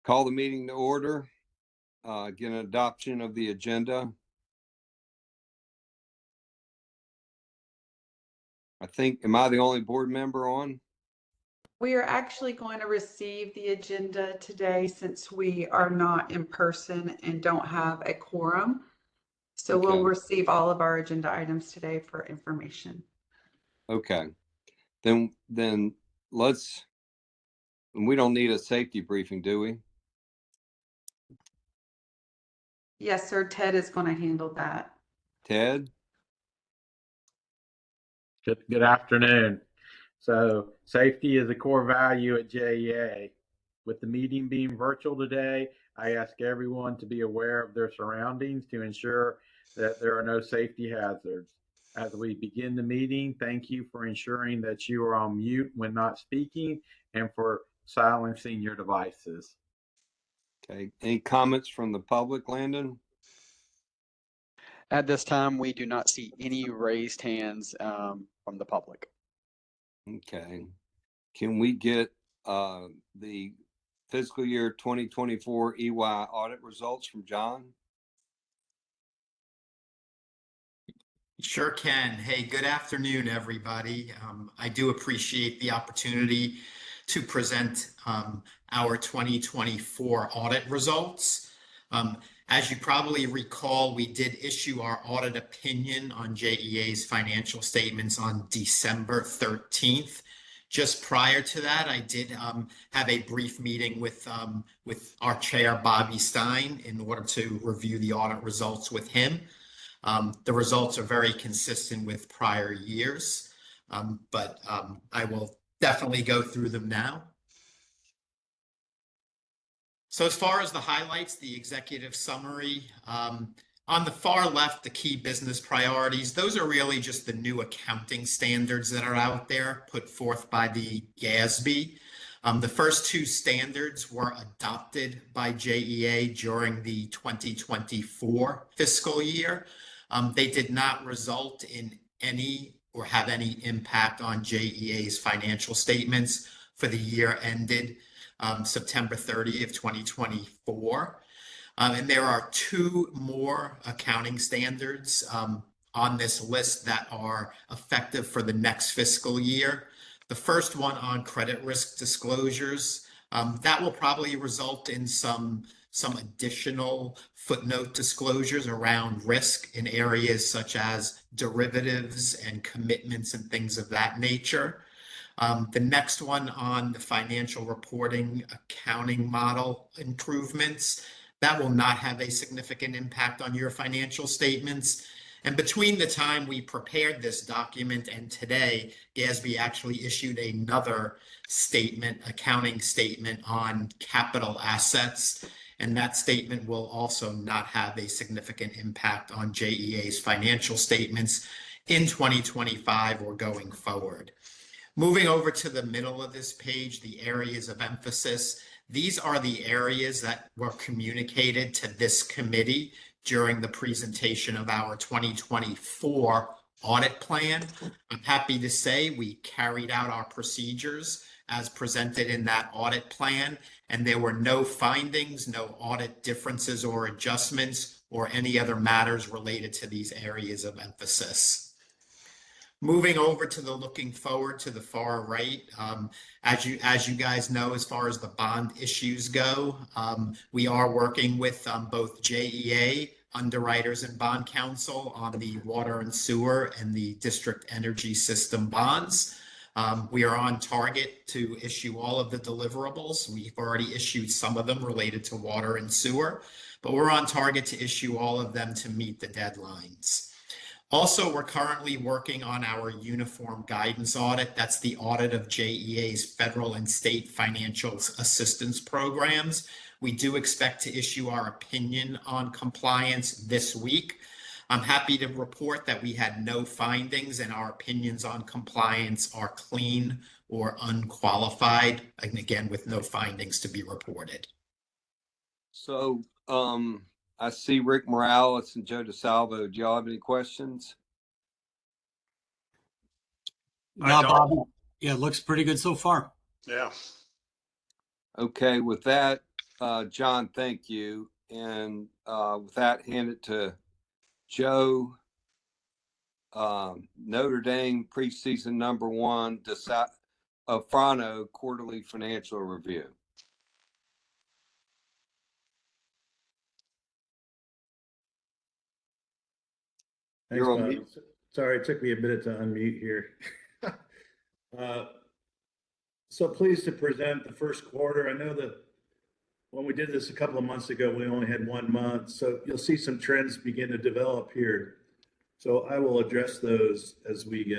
Call the meeting to order. Get an adoption of the agenda. Am I the only board member on? We are actually going to receive the agenda today since we are not in person and don't have a quorum. So Okay. we'll receive all of our agenda items today for information. Okay. Then we don't need a safety briefing, do we? Yes, sir. Ted is going to handle that. Ted? Good afternoon. So safety is a core value at JEA. With the meeting being virtual today, I ask everyone to be aware of their surroundings to ensure that there are no safety hazards. As we begin the meeting, thank you for ensuring that you are on mute when not speaking and for silencing your devices. Okay. Any comments from the public, Landon? At this time, we do not see any raised hands from the public. Okay. Can we get the fiscal year 2024 EY audit results from John? Sure can. Hey, good afternoon, everybody. I do appreciate the opportunity to present our 2024 audit results. As you probably recall, we did issue our audit opinion on JEA's financial statements on December 13th. Just prior to that, I did have a brief meeting with our chair, Bobby Stein, in order to review the audit results with him. The results are very consistent with prior years, but I will definitely go through them now. So as far as the highlights, the executive summary, on the far left, the key business priorities, those are really just the new accounting standards that are out there put forth by the GASB. The first two standards were adopted by JEA during the 2024 fiscal year. They did not result in any or have any impact on JEA's financial statements for the year ended September 30th, 2024. And there are two more accounting standards on this list that are effective for the next fiscal year. The first one on credit risk disclosures, that will probably result in some additional footnote disclosures around risk in areas such as derivatives and commitments and things of that nature. The next one on the financial reporting accounting model improvements, that will not have a significant impact on your financial statements. And between the time we prepared this document and today, GASB actually issued another statement, accounting statement on capital assets. And that statement will also not have a significant impact on JEA's financial statements in 2025 or going forward. Moving over to the middle of this page, the areas of emphasis. These are the areas that were communicated to this committee during the presentation of our 2024 audit plan. I'm happy to say we carried out our procedures as presented in that audit plan, and there were no findings, no audit differences or adjustments, or any other matters related to these areas of emphasis. Moving over to the looking forward to the far right, as you guys know, as far as the bond issues go, we are working with both JEA underwriters and bond counsel on the water and sewer and the district energy system bonds. We are on target to issue all of the deliverables. We've already issued some of them related to water and sewer, but we're on target to issue all of them to meet the deadlines. Also, we're currently working on our uniform guidance audit. That's the audit of JEA's federal and state financial assistance programs. We do expect to issue our opinion on compliance this week. I'm happy to report that we had no findings and our opinions on compliance are clean or unqualified, and again, with no findings to be reported. So, I see Rick Morales and Joe DeSalvo. Do y'all have any questions? No, Bobby. Yeah, it looks pretty good so far. Yeah. Okay, with that, John, thank you. And with that, hand it to Joe. Notre Dame preseason #1 Frano quarterly financial review. Thanks, You're on Bobby. mute. Sorry, it took me a minute to unmute here. So pleased to present the first quarter. I know that when we did this a couple of months ago, we only had 1 month. So you'll see some trends begin to develop here. So I will address those as we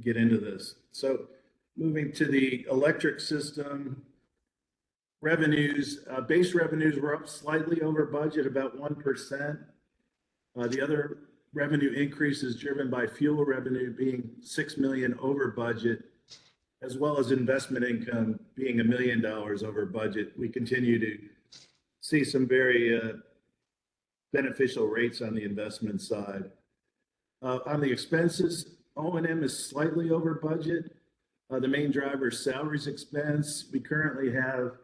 get into this. So moving to the electric system, revenues, base revenues were up slightly over budget, about 1%. The other revenue increase is driven by fuel revenue being $6 million over budget, as well as investment income being $1 million over budget. We continue to see some very beneficial rates on the investment side. On the expenses, O&M is slightly over budget. The main driver is salaries expense. We currently have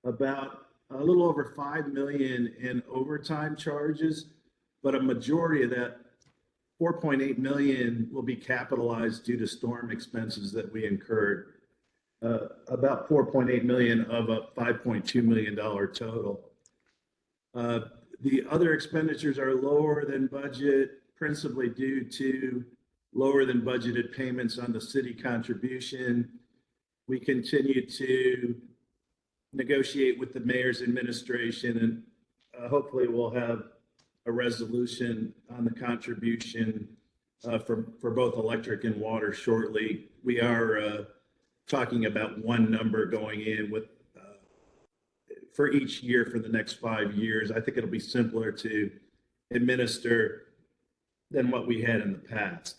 about a little over $5 million in overtime charges, but a majority of that, $4.8 million, will be capitalized due to storm expenses that we incurred. About $4.8 million of a $5.2 million total. The other expenditures are lower than budget, principally due to lower than budgeted payments on the city contribution. We continue to negotiate with the mayor's administration, and hopefully we'll have a resolution on the contribution for both electric and water shortly. We are talking about one number going in with for each year for the next 5 years. I think it'll be simpler to administer than what we had in the past.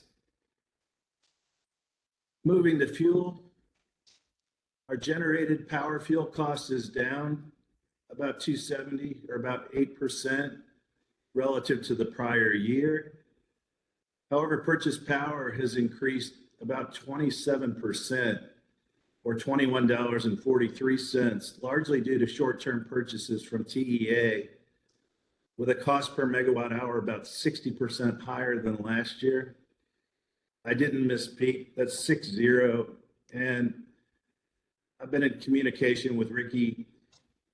Moving to fuel, our generated power fuel cost is down about $2.70 or about 8% relative to the prior year. However, purchase power has increased about 27% or $21.43, largely due to short-term purchases from TEA, with a cost per megawatt hour about 60% higher than last year. I didn't misspeak, that's 60. And I've been in communication with Ricky.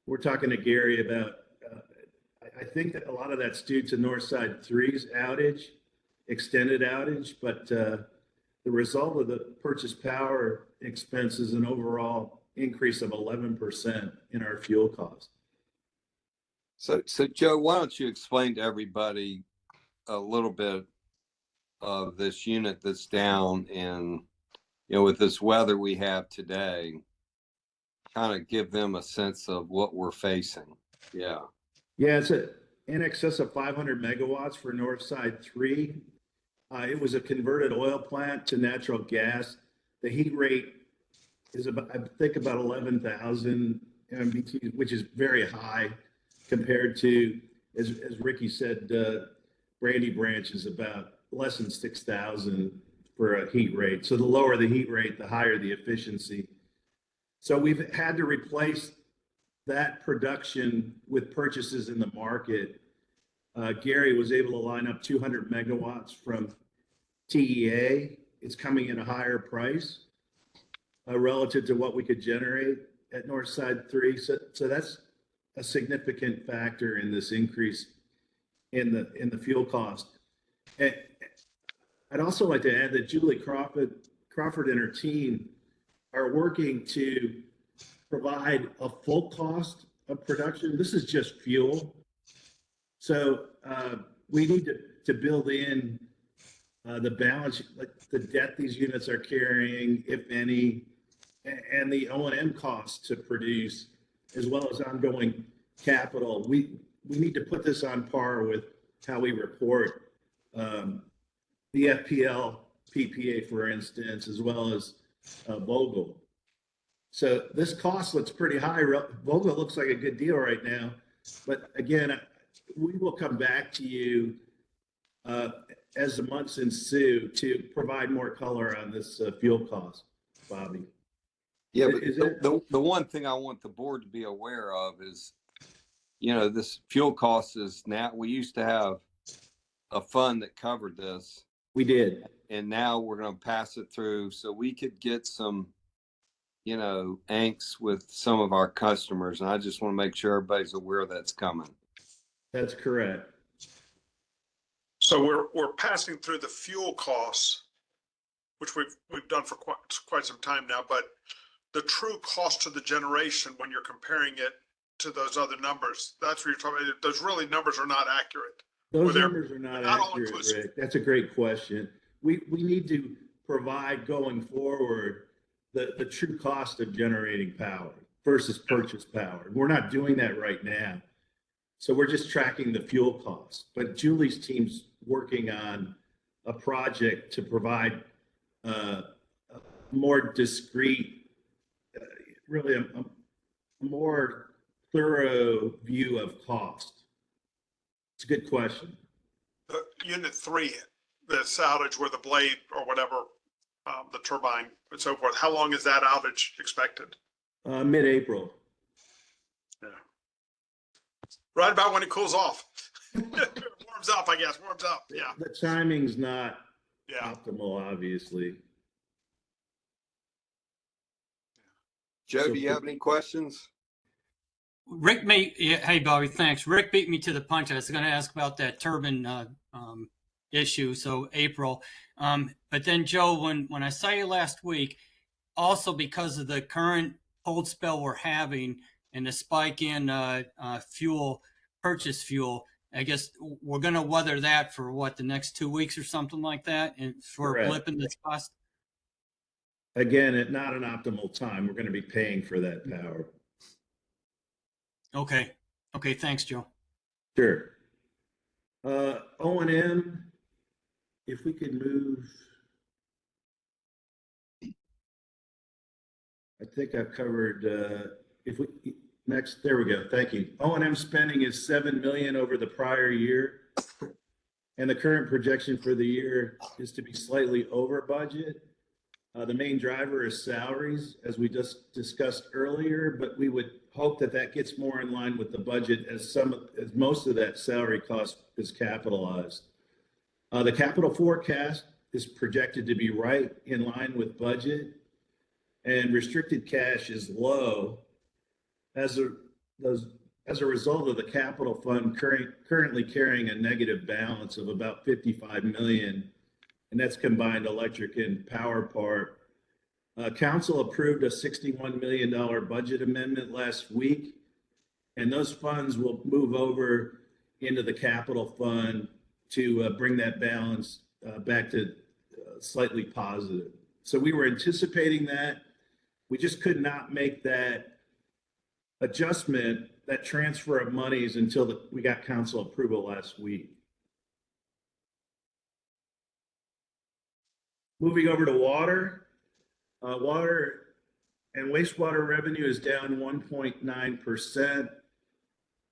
We're talking to Gary about, I think that a lot of that's due to Northside 3's outage, extended outage, but the result of the purchase power expense is an overall increase of 11% in our fuel cost. So Joe, why don't you explain to everybody a little bit of this unit that's down, and with this weather we have today, kind of give them a sense of what we're facing. Yeah, it's in excess of 500 megawatts for Northside 3. It was a converted oil plant to natural gas. The heat rate is about, I think, about 11,000 MBT, which is very high compared to, as Ricky said, Brandy Branch is about less than 6,000 for a heat rate. So the lower the heat rate, the higher the efficiency. So we've had to replace that production with purchases in the market. Gary was able to line up 200 megawatts from TEA. It's coming at a higher price relative to what we could generate at Northside 3. So that's a significant factor in this increase in the fuel cost. And I'd also like to add that Julie Crawford and her team are working to provide a full cost of production. This is just fuel. So we need to build in the balance, like the debt these units are carrying, if any, and the O&M costs to produce, as well as ongoing capital. We need to put this on par with how we report the FPL PPA, for instance, as well as Vogel. So this cost looks pretty high. Vogel looks like a good deal right now, but again, we will come back to you as the months ensue to provide more color on this fuel cost, Bobby. Yeah, but Is there- the one thing I want the board to be aware of is, this fuel cost is now, we used to have a fund that covered this, We did. and now we're going to pass it through so we could get some, angst with some of our customers. And I just want to make sure everybody's aware that's coming. That's correct. So we're passing through the fuel costs, which we've done for quite some time now, but the true cost to the generation when you're comparing it to those other numbers, that's what you're talking about. Those really numbers are not accurate. Those they're numbers are not not all accurate, inclusive. Rick. That's a great question. We need to provide going forward the true cost of generating power versus purchase power. We're not doing that right now. So we're just tracking the fuel costs. But Julie's team's working on a project to provide a more discrete, really a more thorough view of cost. It's a good question. Unit 3, this outage where the blade or whatever, the turbine and so forth, how long is that outage expected? Mid-April. Yeah. Right about when it cools off. Warms up, I guess. Warms up. Yeah. The timing's not Yeah. optimal, obviously. Joe, So do you have any questions? Hey, Bobby, thanks. Rick beat me to the punch. I was going to ask about that turbine issue, so April. But then, Joe, when I saw you last week, also because of the current cold spell we're having and the spike in purchase fuel, I guess we're going to weather that for the next 2 weeks or something like that, and for a blip in this cost. Again, at not an optimal time. We're going to be paying for that power. Okay. Thanks, Joe. Sure. O&M, if we could move. I think I've covered, next, there we go. Thank you. O&M spending is 7 million over the prior year. And the current projection for the year is to be slightly over budget. The main driver is salaries, as we just discussed earlier, but we would hope that gets more in line with the budget as most of that salary cost is capitalized. The capital forecast is projected to be right in line with budget, and restricted cash is low as a result of the capital fund currently carrying a negative balance of about 55 million. And that's combined electric and power part. Council approved a $61 million budget amendment last week, and those funds will move over into the capital fund to bring that balance back to slightly positive. So we were anticipating that. We just could not make that adjustment, that transfer of monies until we got council approval last week. Moving over to water. Water and wastewater revenue is down 1.9%.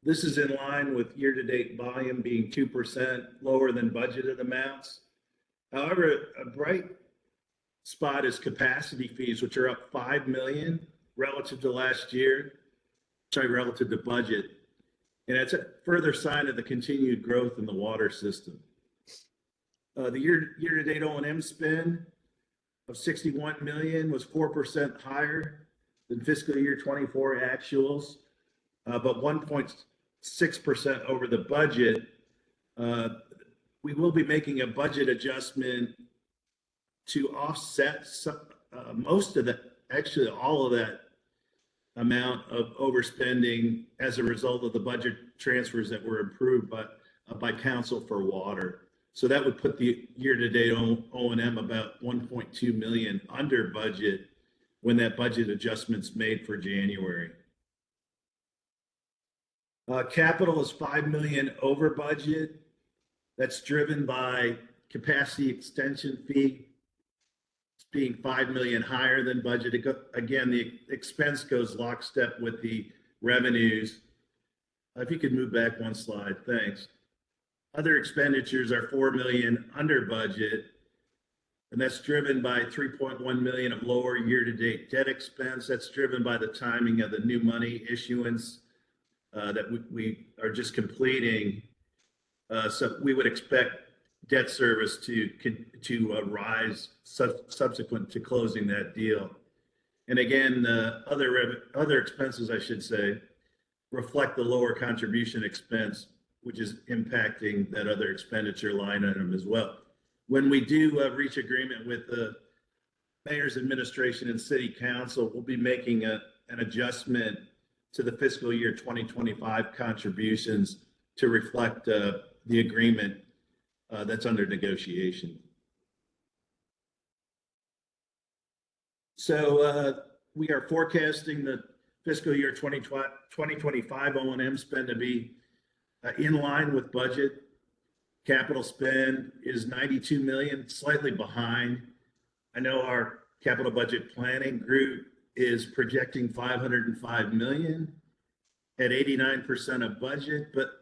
This is in line with year-to-date volume being 2% lower than budgeted amounts. However, a bright spot is capacity fees, which are up 5 million relative to last year, relative to budget. And that's a further sign of the continued growth in the water system. The year-to-date O&M spend of 61 million was 4% higher than fiscal year 24 actuals, but 1.6% over the budget. We will be making a budget adjustment to offset most of that, actually all of that amount of overspending as a result of the budget transfers that were approved by council for water. So that would put the year-to-date O&M about 1.2 million under budget when that budget adjustment's made for January. Capital is 5 million over budget. That's driven by capacity extension fee being 5 million higher than budget. Again, the expense goes lockstep with the revenues. If you could move back one slide, thanks. Other expenditures are 4 million under budget. And that's driven by 3.1 million of lower year-to-date debt expense. That's driven by the timing of the new money issuance that we are just completing. So we would expect debt service to rise subsequent to closing that deal. And again, other expenses, I should say, reflect the lower contribution expense, which is impacting that other expenditure line item as well. When we do reach agreement with the mayor's administration and city council, we'll be making an adjustment to the fiscal year 2025 contributions to reflect the agreement that's under negotiation. So we are forecasting the fiscal year 2025 O&M spend to be in line with budget. Capital spend is 92 million, slightly behind. I know our capital budget planning group is projecting 505 million at 89% of budget, but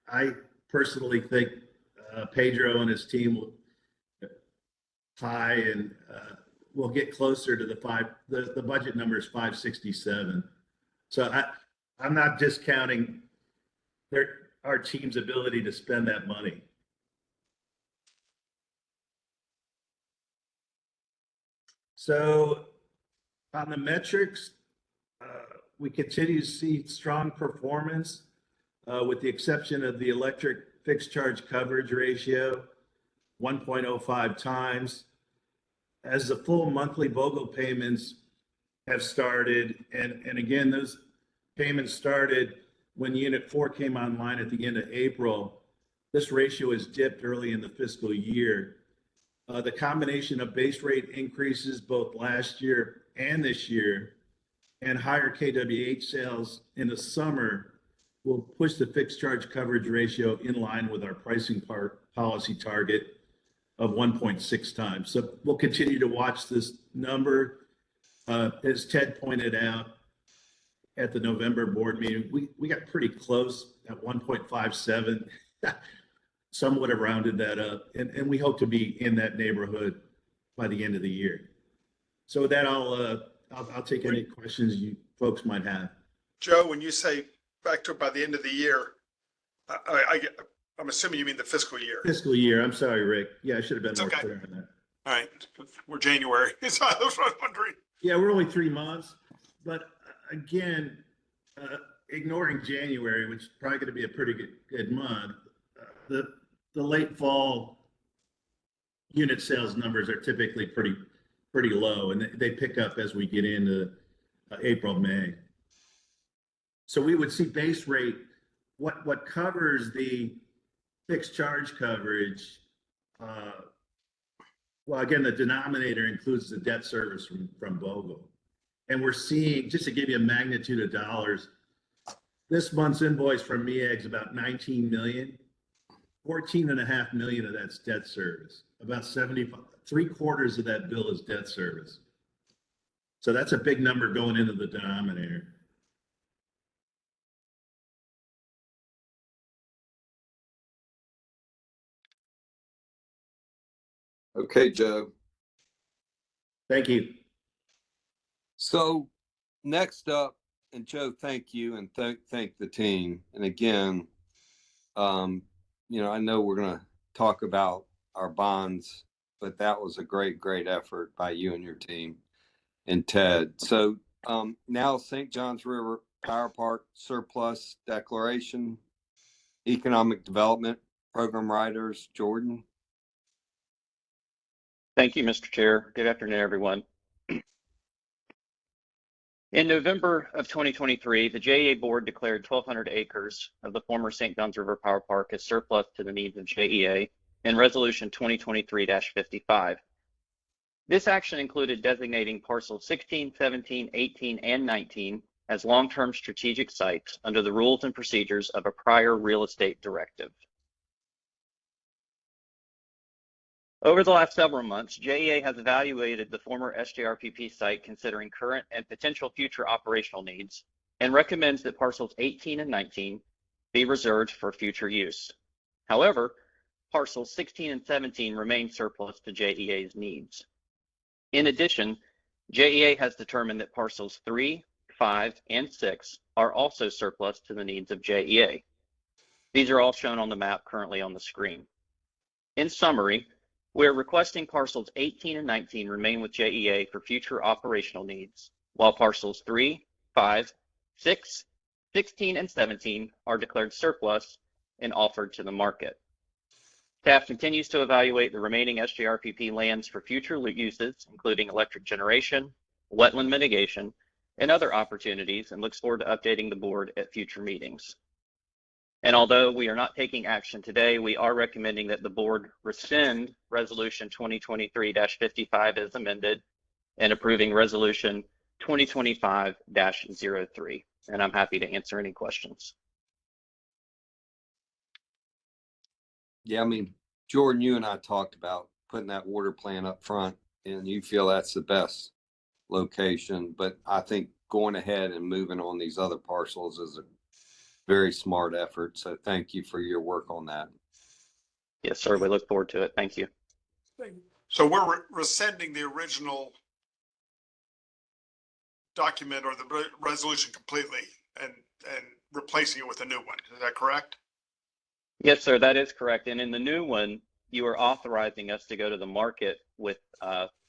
I personally think Pedro and his team will and we'll get closer to the budget number is 567. So I'm not discounting our team's ability to spend that money. So on the metrics, we continue to see strong performance with the exception of the electric fixed charge coverage ratio, 1.05 times. As the full monthly BOGO payments have started, and again, those payments started when Unit 4 came online at the end of April, this ratio has dipped early in the fiscal year. The combination of base rate increases both last year and this year and higher KWH sales in the summer will push the fixed charge coverage ratio in line with our pricing policy target of 1.6 times. So we'll continue to watch this number. As Ted pointed out at the November board meeting, we got pretty close at 1.57. Some would have rounded that up, and we hope to be in that neighborhood by the end of the year. So with that, I'll take any questions you folks might have. Joe, when you say back to it by the end of the year, I'm assuming you mean the fiscal year. Fiscal year. I'm sorry, Rick. Yeah, I should have been more clear on that. All right, we're January. So I was wondering. Yeah, we're only 3 months, but again, ignoring January, which is probably going to be a pretty good month, the late fall unit sales numbers are typically pretty low, and they pick up as we get into April, May. So we would see base rate, what covers the fixed charge coverage. Well, again, the denominator includes the debt service from BOGO. And we're seeing, just to give you a magnitude of dollars, this month's invoice from MEAG is about 19 million. 14.5 million of that's debt service. About 3/4 of that bill is debt service. So that's a big number going into the denominator. Okay, Joe. Thank you. So next up, and Joe, thank you, and thank the team. And again, I know we're going to talk about our bonds, but that was a great effort by you and your team and Ted. So now St. Johns River Power Park surplus declaration, economic development program writers, Jordan. Thank you, Mr. Chair. Good afternoon, everyone. In November of 2023, the JEA board declared 1,200 acres of the former St. Johns River Power Park as surplus to the needs of JEA in Resolution 2023-55. This action included designating parcels 16, 17, 18, and 19 as long-term strategic sites under the rules and procedures of a prior real estate directive. Over the last several months, JEA has evaluated the former SJRPP site considering current and potential future operational needs and recommends that parcels 18 and 19 be reserved for future use. However, parcels 16 and 17 remain surplus to JEA's needs. In addition, JEA has determined that parcels 3, 5, and 6 are also surplus to the needs of JEA. These are all shown on the map currently on the screen. In summary, we're requesting parcels 18 and 19 remain with JEA for future operational needs, while parcels 3, 5, 6, 16, and 17 are declared surplus and offered to the market. Staff continues to evaluate the remaining SJRPP lands for future uses, including electric generation, wetland mitigation, and other opportunities, and looks forward to updating the board at future meetings. And although we are not taking action today, we are recommending that the board rescind Resolution 2023-55 as amended and approving Resolution 2025-03. And I'm happy to answer any questions. Yeah, I mean, Jordan, you and I talked about putting that water plant up front, and you feel that's the best location. But I think going ahead and moving on these other parcels is a very smart effort. So thank you for your work on that. Yes, sir. We look forward to it. Thank you. So we're rescinding the original document or the resolution completely and replacing it with a new one. Is that correct? Yes, sir, that is correct. And in the new one, you are authorizing us to go to the market with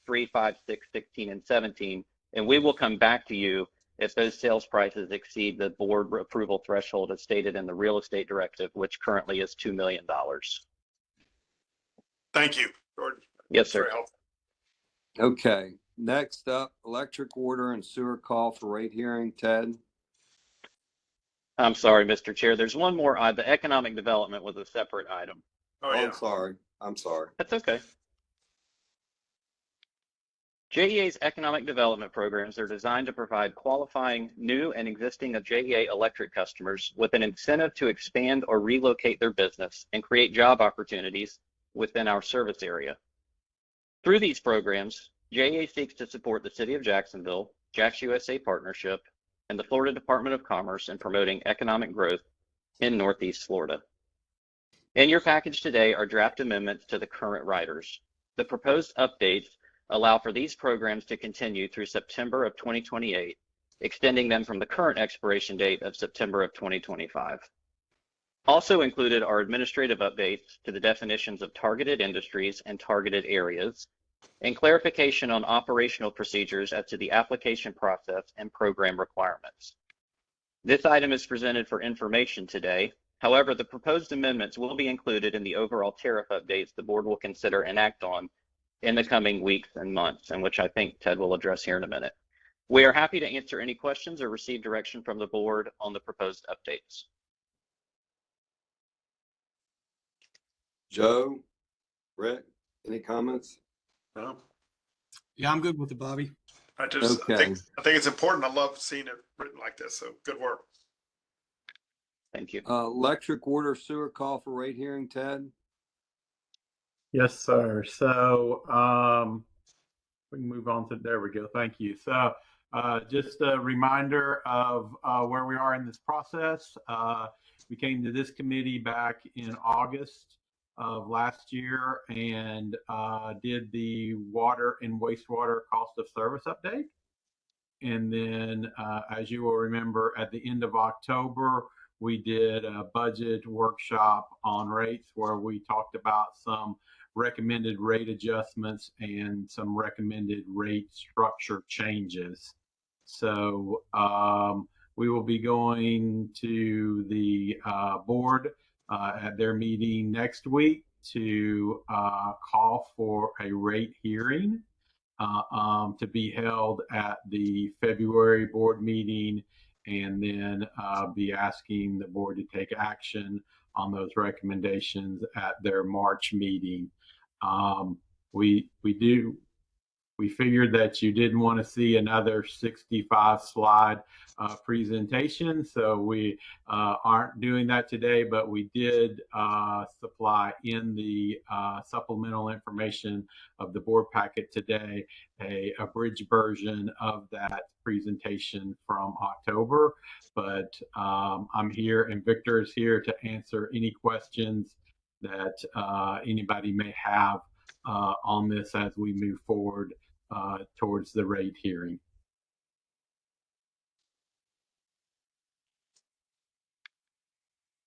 3, 5, 6, 16, and 17. And we will come back to you if those sales prices exceed the board approval threshold as stated in the real estate directive, which currently is $2 million. Thank you, Jordan. Yes, sir. Very helpful. Okay, next up, electric water and sewer call for rate hearing. Ted? I'm sorry, Mr. Chair. There's one more. The economic development was a separate item. Oh, yeah. I'm sorry. That's okay. JEA's economic development programs are designed to provide qualifying new and existing JEA electric customers with an incentive to expand or relocate their business and create job opportunities within our service area. Through these programs, JEA seeks to support the City of Jacksonville, JaxUSA Partnership, and the Florida Department of Commerce in promoting economic growth in Northeast Florida. In your package today are draft amendments to the current riders. The proposed updates allow for these programs to continue through September of 2028, extending them from the current expiration date of September of 2025. Also included are administrative updates to the definitions of targeted industries and targeted areas, and clarification on operational procedures as to the application process and program requirements. This item is presented for information today. However, the proposed amendments will be included in the overall tariff updates the board will consider and act on in the coming weeks and months, and which I think Ted will address here in a minute. We are happy to answer any questions or receive direction from the board on the proposed updates. Joe, Rick, any comments? No. Yeah, I'm good with it, Bobby. I Okay. think it's important. I love seeing it written like this. So good work. Thank you. Electric water sewer call for rate hearing. Ted? Yes, sir. So we can move on to, there we go. Thank you. So just a reminder of where we are in this process. We came to this committee back in August of last year and did the water and wastewater cost of service update. And then as you will remember, at the end of October, we did a budget workshop on rates where we talked about some recommended rate adjustments and some recommended rate structure changes. So we will be going to the board at their meeting next week to call for a rate hearing to be held at the February board meeting, and then be asking the board to take action on those recommendations at their March meeting. We figured that you didn't want to see another 65 slide presentation, so we aren't doing that today, but we did supply in the supplemental information of the board packet today a abridged version of that presentation from October. But I'm here and Victor is here to answer any questions that anybody may have on this as we move forward towards the rate hearing.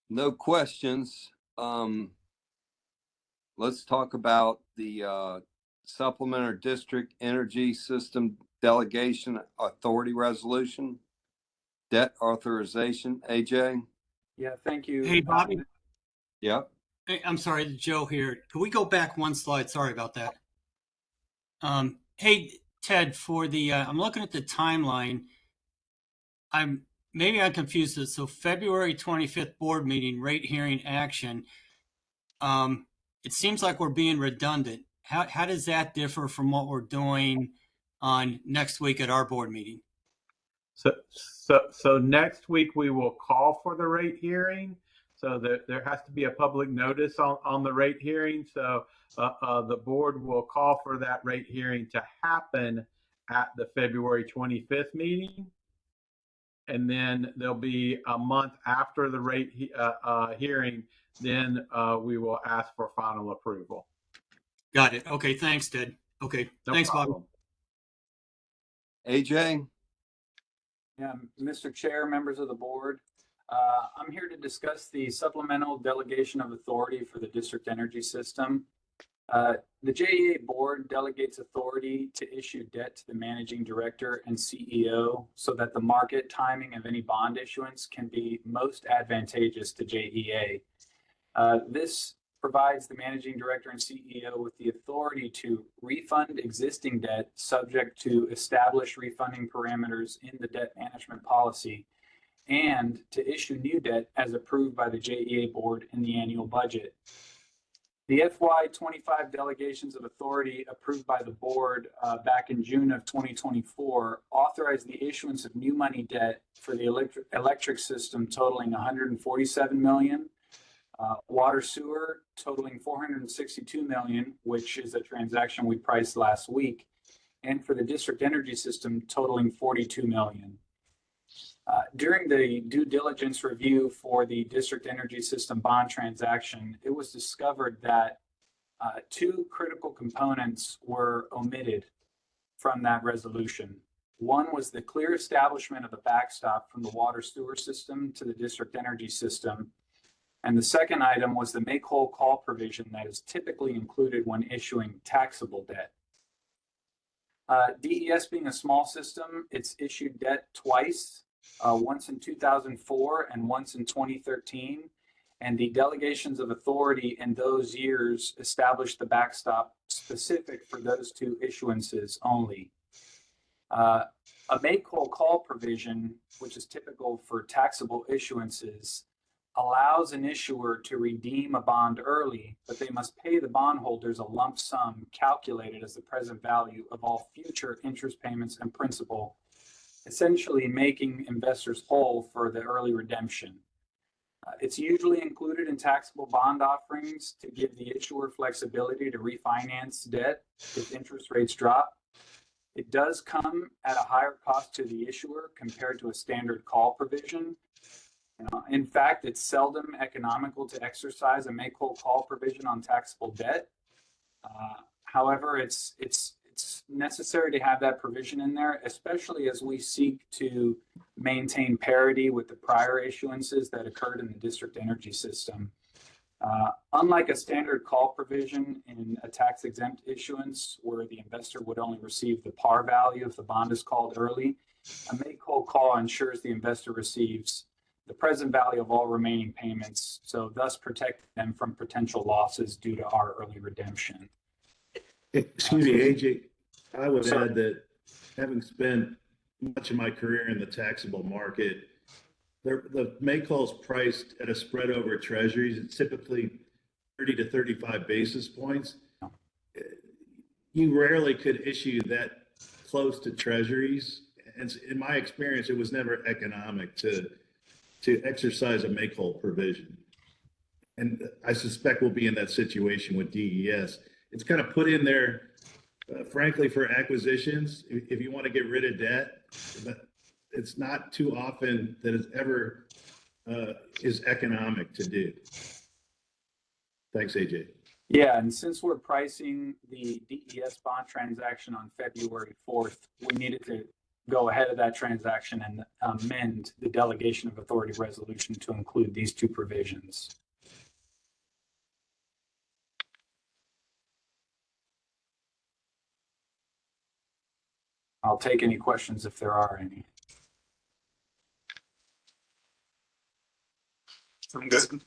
No questions. Let's talk about the supplementary district energy system delegation authority resolution, debt authorization. AJ? Yeah, thank you. Hey, Bobby. Yep. Hey, I'm sorry, Joe here. Can we go back one slide? Sorry about that. Hey, Ted, for the I'm looking at the timeline. Maybe I'm confused. So February 25th board meeting, rate hearing action. It seems like we're being redundant. How does that differ from what we're doing on next week at our board meeting? So next week we will call for the rate hearing. So there has to be a public notice on the rate hearing. So the board will call for that rate hearing to happen at the February 25th meeting. And then there'll be a month after the rate hearing, then we will ask for final approval. Got it. Okay, thanks, Ted. Okay, No thanks, problem. Bob. AJ? Yeah, Mr. Chair, members of the board, I'm here to discuss the supplemental delegation of authority for the district energy system. The JEA board delegates authority to issue debt to the managing director and CEO so that the market timing of any bond issuance can be most advantageous to JEA. This provides the managing director and CEO with the authority to refund existing debt subject to established refunding parameters in the debt management policy, and to issue new debt as approved by the JEA board in the annual budget. The FY25 delegations of authority approved by the board back in June of 2024 authorized the issuance of new money debt for the electric system totaling $147 million, water sewer totaling $462 million, which is a transaction we priced last week, and for the district energy system totaling $42 million. During the due diligence review for the district energy system bond transaction, it was discovered that two critical components were omitted from that resolution. One was the clear establishment of the backstop from the water sewer system to the district energy system. And the second item was the make whole call provision that is typically included when issuing taxable debt. DES being a small system, it's issued debt twice. Once in 2004 and once in 2013, and the delegations of authority in those years established the backstop specific for those two issuances only. A make whole call provision, which is typical for taxable issuances, allows an issuer to redeem a bond early, but they must pay the bondholders a lump sum calculated as the present value of all future interest payments and principal, essentially making investors whole for the early redemption. It's usually included in taxable bond offerings to give the issuer flexibility to refinance debt if interest rates drop. It does come at a higher cost to the issuer compared to a standard call provision. In fact, it's seldom economical to exercise a make whole call provision on taxable debt. However, it's necessary to have that provision in there, especially as we seek to maintain parity with the prior issuances that occurred in the district energy system. Unlike a standard call provision in a tax exempt issuance where the investor would only receive the par value if the bond is called early, a make whole call ensures the investor receives the present value of all remaining payments, so thus protect them from potential losses due to our early redemption. Excuse me, AJ, I would add that having spent much of my career in the taxable market, the make whole is priced at a spread over treasuries. It's typically 30 to 35 basis points. You rarely could issue that close to treasuries. And in my experience, it was never economic to exercise a make whole provision. And I suspect we'll be in that situation with DES. It's kind of put in there, frankly, for acquisitions, if you want to get rid of debt, but it's not too often that it ever is economic to do. Thanks, AJ. Yeah, and since we're pricing the DES bond transaction on February 4th, we needed to go ahead of that transaction and amend the delegation of authority resolution to include these two provisions. I'll take any questions if there are any. I'm good.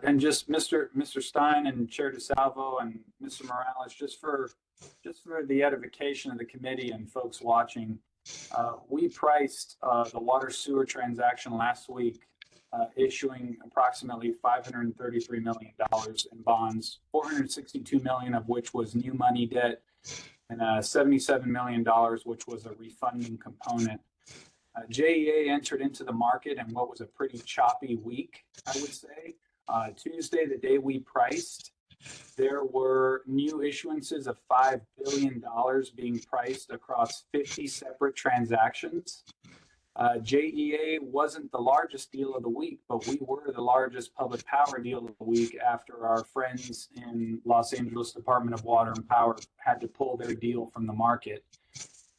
And just Mr. Stein and Chair DeSalvo and Mr. Morales, just for the edification of the committee and folks watching, we priced the water sewer transaction last week, issuing approximately $533 million in bonds, $462 million of which was new money debt, and $77 million, which was a refunding component. JEA entered into the market in what was a pretty choppy week, I would say. Tuesday, the day we priced, there were new issuances of $5 billion being priced across 50 separate transactions. JEA wasn't the largest deal of the week, but we were the largest public power deal of the week after our friends in Los Angeles Department of Water and Power had to pull their deal from the market.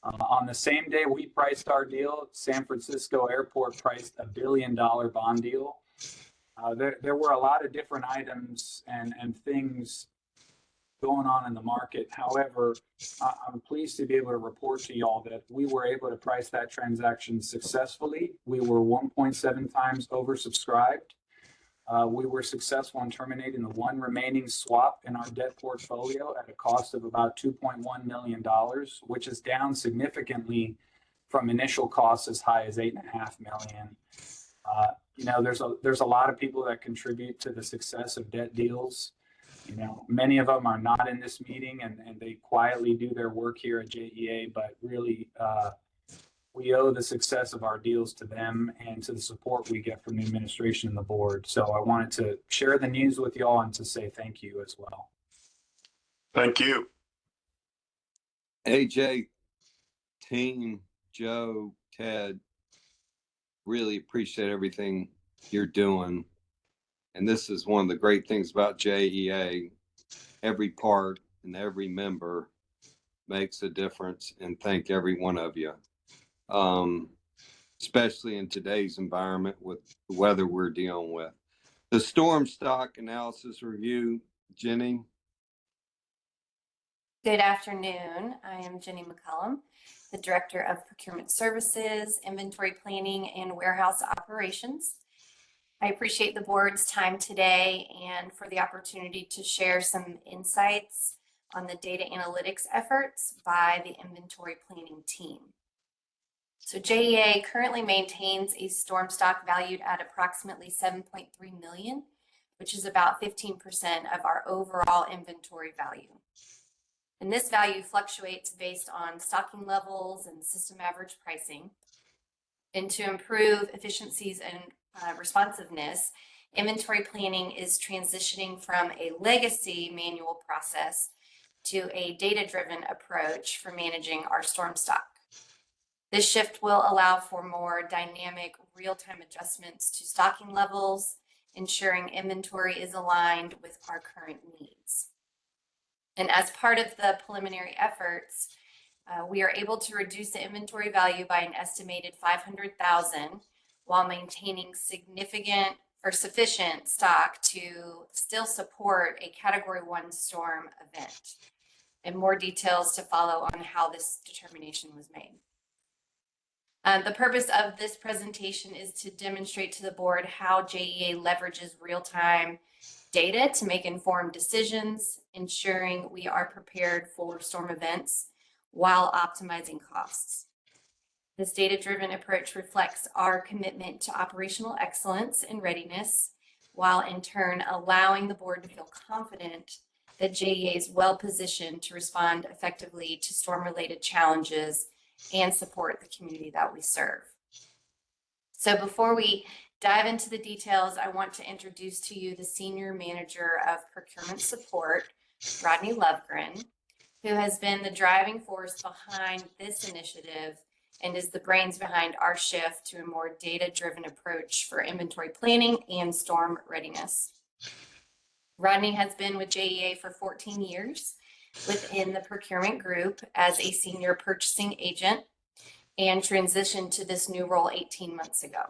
On the same day we priced our deal, San Francisco Airport priced a $1 billion bond deal. There were a lot of different items and things going on in the market. However, I'm pleased to be able to report to y'all that we were able to price that transaction successfully. We were 1.7 times oversubscribed. We were successful in terminating the one remaining swap in our debt portfolio at a cost of about $2.1 million, which is down significantly from initial costs as high as $8.5 million. You know, there's a lot of people that contribute to the success of debt deals. You know, many of them are not in this meeting and they quietly do their work here at JEA, but really we owe the success of our deals to them and to the support we get from the administration and the board. So I wanted to share the news with y'all and to say thank you as well. Thank you. AJ, team, Joe, Ted, really appreciate everything you're doing. And this is one of the great things about JEA. Every part and every member makes a difference, and thank every one of you. Especially in today's environment with the weather we're dealing with. The storm stock analysis review, Jenny. Good afternoon. I am Jenny McCullum, the Director of Procurement Services, Inventory Planning, and Warehouse Operations. I appreciate the board's time today and for the opportunity to share some insights on the data analytics efforts by the inventory planning team. So JEA currently maintains a storm stock valued at approximately $7.3 million, which is about 15% of our overall inventory value. And this value fluctuates based on stocking levels and system average pricing. And to improve efficiencies and responsiveness, inventory planning is transitioning from a legacy manual process to a data-driven approach for managing our storm stock. This shift will allow for more dynamic real-time adjustments to stocking levels, ensuring inventory is aligned with our current needs. And as part of the preliminary efforts, we are able to reduce the inventory value by an estimated $500,000 while maintaining significant or sufficient stock to still support a Category 1 storm event. And more details to follow on how this determination was made. The purpose of this presentation is to demonstrate to the board how JEA leverages real-time data to make informed decisions, ensuring we are prepared for storm events while optimizing costs. This data-driven approach reflects our commitment to operational excellence and readiness, while in turn allowing the board to feel confident that JEA is well positioned to respond effectively to storm-related challenges and support the community that we serve. So before we dive into the details, I want to introduce to you the Senior Manager of Procurement Support, Rodney Lovegren, who has been the driving force behind this initiative and is the brains behind our shift to a more data-driven approach for inventory planning and storm readiness. Rodney has been with JEA for 14 years within the procurement group as a senior purchasing agent and transitioned to this new role 18 months ago.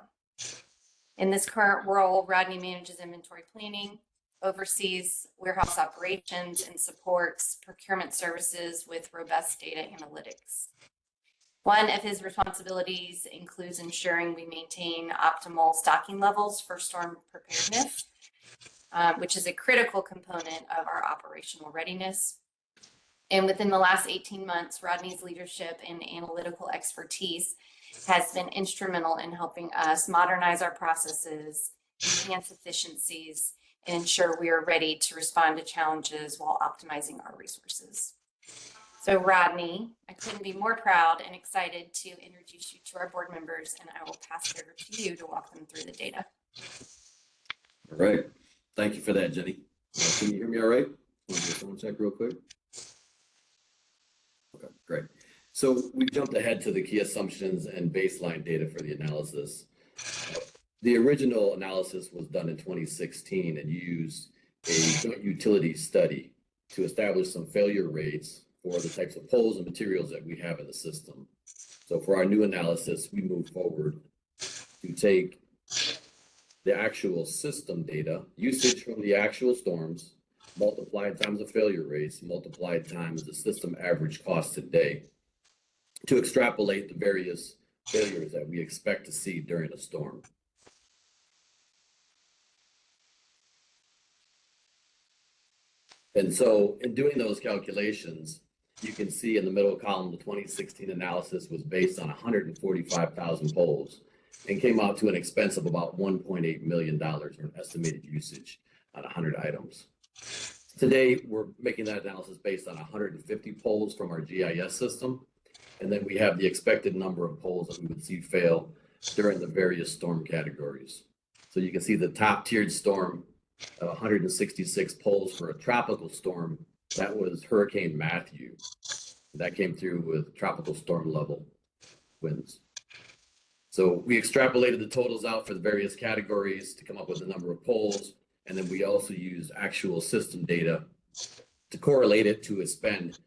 In this current role, Rodney manages inventory planning, oversees warehouse operations, and supports procurement services with robust data analytics. One of his responsibilities includes ensuring we maintain optimal stocking levels for storm preparedness, which is a critical component of our operational readiness. And within the last 18 months, Rodney's leadership and analytical expertise has been instrumental in helping us modernize our processes, enhance efficiencies, and ensure we are ready to respond to challenges while optimizing our resources. So Rodney, I couldn't be more proud and excited to introduce you to our board members, and I will pass it over to you to walk them through the data. All right. Thank you for that, Jenny. Can you hear me all right? Want to do a phone check real quick? Okay, great. So we jumped ahead to the key assumptions and baseline data for the analysis. The original analysis was done in 2016 and used a joint utility study to establish some failure rates for the types of poles and materials that we have in the system. So for our new analysis, we move forward to take the actual system data, usage from the actual storms, multiplied times the failure rates, multiplied times the system average cost today, to extrapolate the various failures that we expect to see during a storm. And so in doing those calculations, you can see in the middle column, the 2016 analysis was based on 145,000 poles and came out to an expense of about $1.8 million, or an estimated usage on 100 items. Today, we're making that analysis based on 150 poles from our GIS system. And then we have the expected number of poles that we would see fail during the various storm categories. So you can see the top tiered storm, 166 poles for a tropical storm. That was Hurricane Matthew. That came through with tropical storm level winds. So we extrapolated the totals out for the various categories to come up with the number of poles. And then we also used actual system data to correlate it to a spend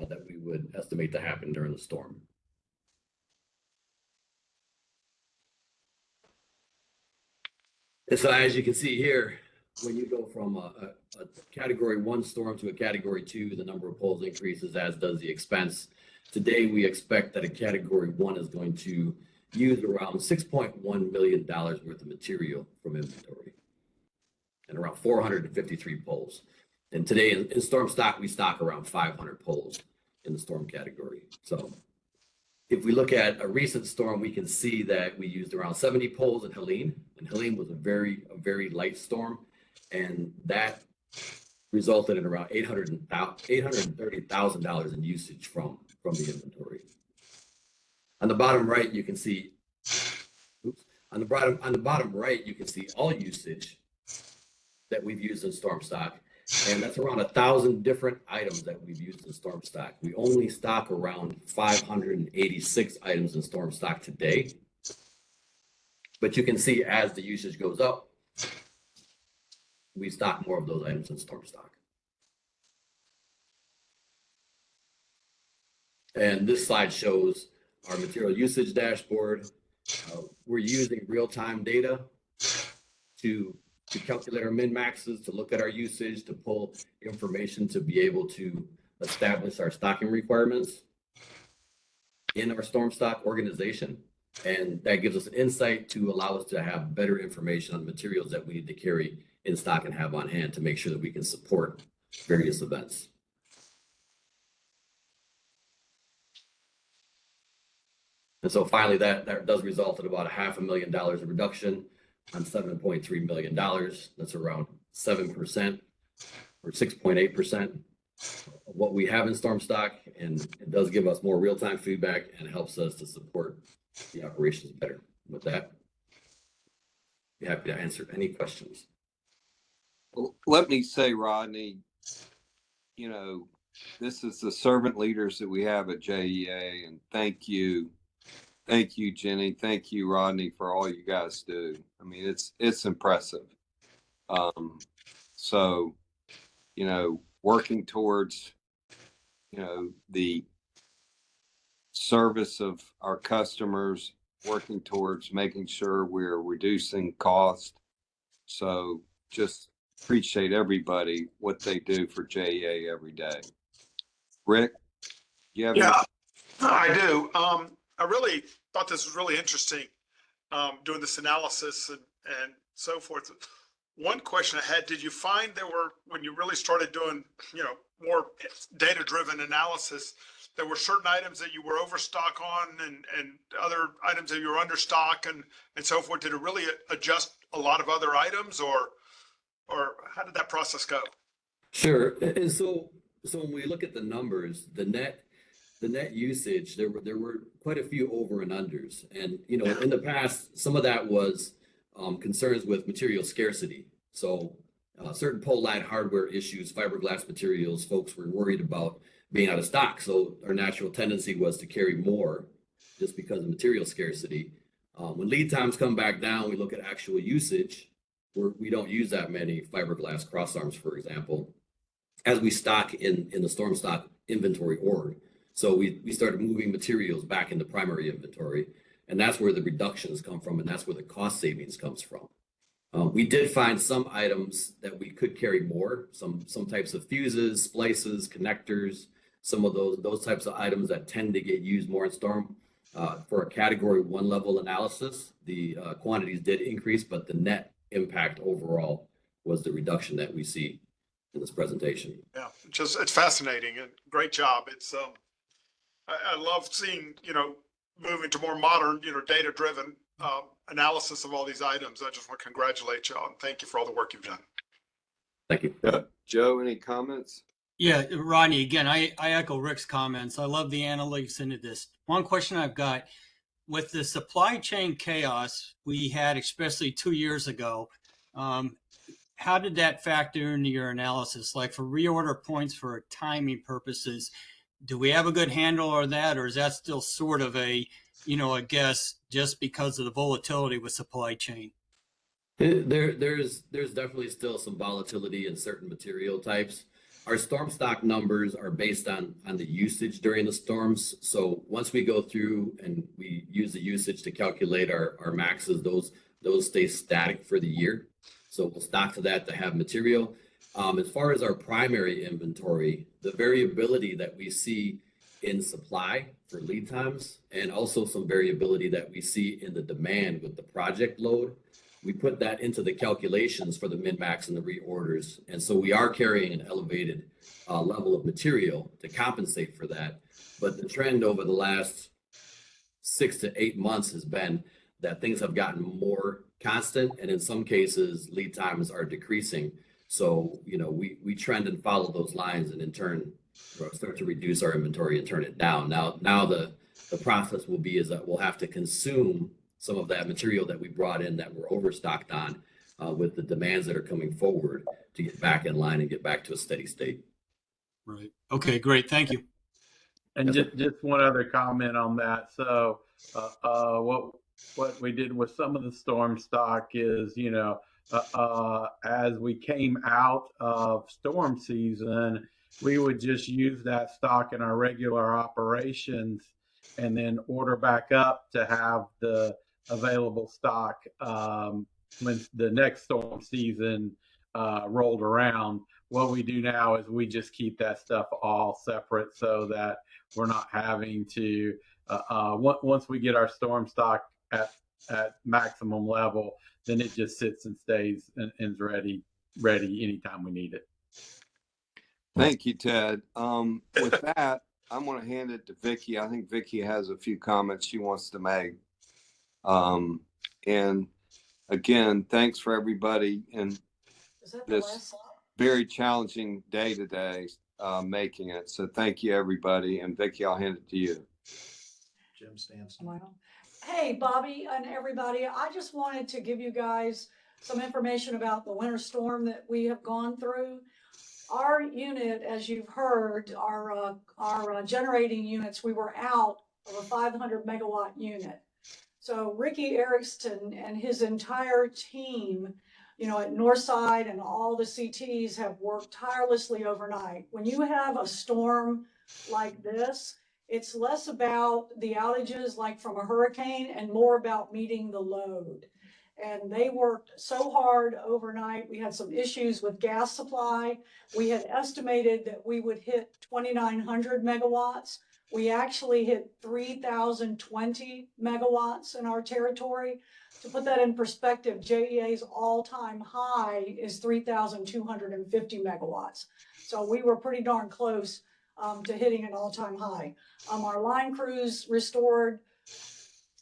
that we would estimate to happen during the storm. And so as you can see here, when you go from a category 1 storm to a category 2, the number of poles increases, as does the expense. Today, we expect that a category 1 is going to use around $6.1 million worth of material from inventory and around 453 poles. And today in storm stock, we stock around 500 poles in the storm category. So if we look at a recent storm, we can see that we used around 70 poles in Helene, and Helene was a very light storm, and that resulted in around $830,000 in usage from the inventory. On the bottom right, you can see, on the bottom right, you can see all usage that we've used in storm stock. And that's around 1,000 different items that we've used in storm stock. We only stock around 586 items in storm stock today. But you can see as the usage goes up, we stock more of those items in storm stock. And this slide shows our material usage dashboard. We're using real-time data to calculate our min-maxes, to look at our usage, to pull information to be able to establish our stocking requirements in our storm stock organization. And that gives us an insight to allow us to have better information on the materials that we need to carry in stock and have on hand to make sure that we can support various events. And so finally, that does result in about $500,000 of reduction on $7.3 million. That's around 7% or 6.8% of what we have in storm stock. And it does give us more real-time feedback and helps us to support the operations better. With that, be happy to answer any questions. Well, let me say, Rodney, you know, this is the servant leaders that we have at JEA, and thank you. Thank you, Jenny. Thank you, Rodney, for all you guys do. I mean, it's impressive. So, working towards, the service of our customers, working towards making sure we're reducing cost. So just appreciate everybody, what they do for JEA every day. Rick, do you have Yeah, I do. I really thought this was really interesting, doing this analysis and so forth. One question I had, did you find when you really started doing, more data-driven analysis, there were certain items that you were overstock on and other items that you were understock and so forth? Did it really adjust a lot of other items, or how did that process go? Sure. And so when we look at the numbers, the net usage, there were quite a few over and unders. And, in the past, some of that was concerns with material scarcity. So certain pole line hardware issues, fiberglass materials, folks were worried about being out of stock. So our natural tendency was to carry more just because of material scarcity. When lead times come back down, we look at actual usage. We don't use that many fiberglass cross arms, for example, as we stock in the storm stock inventory org. So we started moving materials back into primary inventory, and that's where the reductions come from, and that's where the cost savings comes from. We did find some items that we could carry more, some types of fuses, splices, connectors, some of those types of items that tend to get used more in storm. For a category 1 level analysis, the quantities did increase, but the net impact overall was the reduction that we see in this presentation. Yeah, it's fascinating and great job. It's I love seeing, moving to more modern, data-driven analysis of all these items. I just want to congratulate y'all and thank you for all the work you've done. Thank you. Joe, any comments? Yeah, Rodney, again, I echo Rick's comments. I love the analytics into this. One question I've got, with the supply chain chaos we had, especially 2 years ago, how did that factor into your analysis? Like for reorder points for timing purposes, do we have a good handle on that, or is that still sort of a guess just because of the volatility with supply chain? There's definitely still some volatility in certain material types. Our storm stock numbers are based on the usage during the storms. So once we go through and we use the usage to calculate our maxes, those stay static for the year. So we'll stock to that to have material. As far as our primary inventory, the variability that we see in supply for lead times, and also some variability that we see in the demand with the project load, we put that into the calculations for the min-max and the reorders. And so we are carrying an elevated level of material to compensate for that. But the trend over the last 6 to 8 months has been that things have gotten more constant, and in some cases, lead times are decreasing. So, we trend and follow those lines, and in turn, start to reduce our inventory and turn it down. Now the process will be is that we'll have to consume some of that material that we brought in that we're overstocked on with the demands that are coming forward to get back in line and get back to a steady state. Right. Okay, great. Thank you. And Yes, just one other comment on that. So what we did with some of the storm stock is, as we came out of storm season, we would just use that stock in our regular operations and then order back up to have the available stock when the next storm season rolled around. What we do now is we just keep that stuff all separate so that we're not having to, once we get our storm stock at maximum level, then it just sits and stays and is ready anytime we need it. Thank you, Ted. With that, I'm going to hand it to Vicki. I think Vicki has a few comments she wants to make. And again, thanks for everybody in this very challenging day today, making it. So thank you, everybody. And Vicki, I'll hand it to you. Jim stands. Hey, Bobby and everybody. I just wanted to give you guys some information about the winter storm that we have gone through. Our unit, as you've heard, our generating units, we were out of a 500 megawatt unit. So Ricky Erickson and his entire team you know, at Northside and all the CTs have worked tirelessly overnight. When you have a storm like this, it's less about the outages like from a hurricane and more about meeting the load. And they worked so hard overnight. We had some issues with gas supply. We had estimated that we would hit 2,900 megawatts. We actually hit 3,020 megawatts in our territory. To put that in perspective, JEA's all-time high is 3,250 megawatts. So we were pretty darn close to hitting an all-time high. Our line crews restored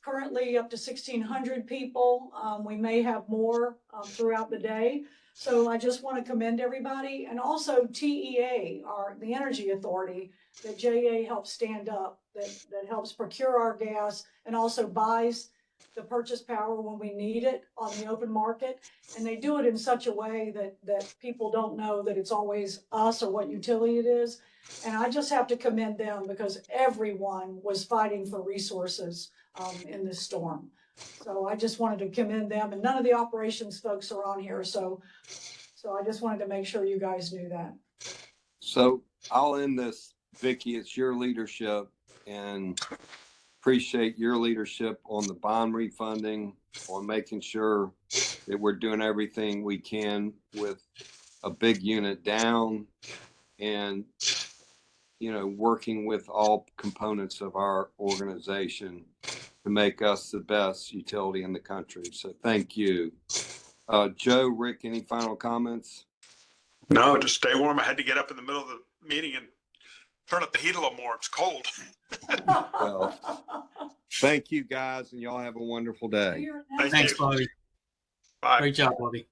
currently up to 1,600 people. We may have more throughout the day. So I just want to commend everybody, and also TEA, the Energy Authority that JEA helps stand up, that helps procure our gas and also buys the purchase power when we need it on the open market. And they do it in such a way that people don't know that it's always us or what utility it is. And I just have to commend them because everyone was fighting for resources in this storm. So I just wanted to commend them, and none of the operations folks are on here. So I just wanted to make sure you guys knew that. So I'll end this, Vicki. It's your leadership, and appreciate your leadership on the bond refunding, on making sure that we're doing everything we can with a big unit down, and, you know, working with all components of our organization to make us the best utility in the country. So thank you. Joe, Rick, any final comments? No, just stay warm. I had to get up in the middle of the meeting and turn up the heat a little more. It's cold. Well, thank you guys, and y'all have a wonderful day. Thanks, Bobby. Bye. Great job, Bobby.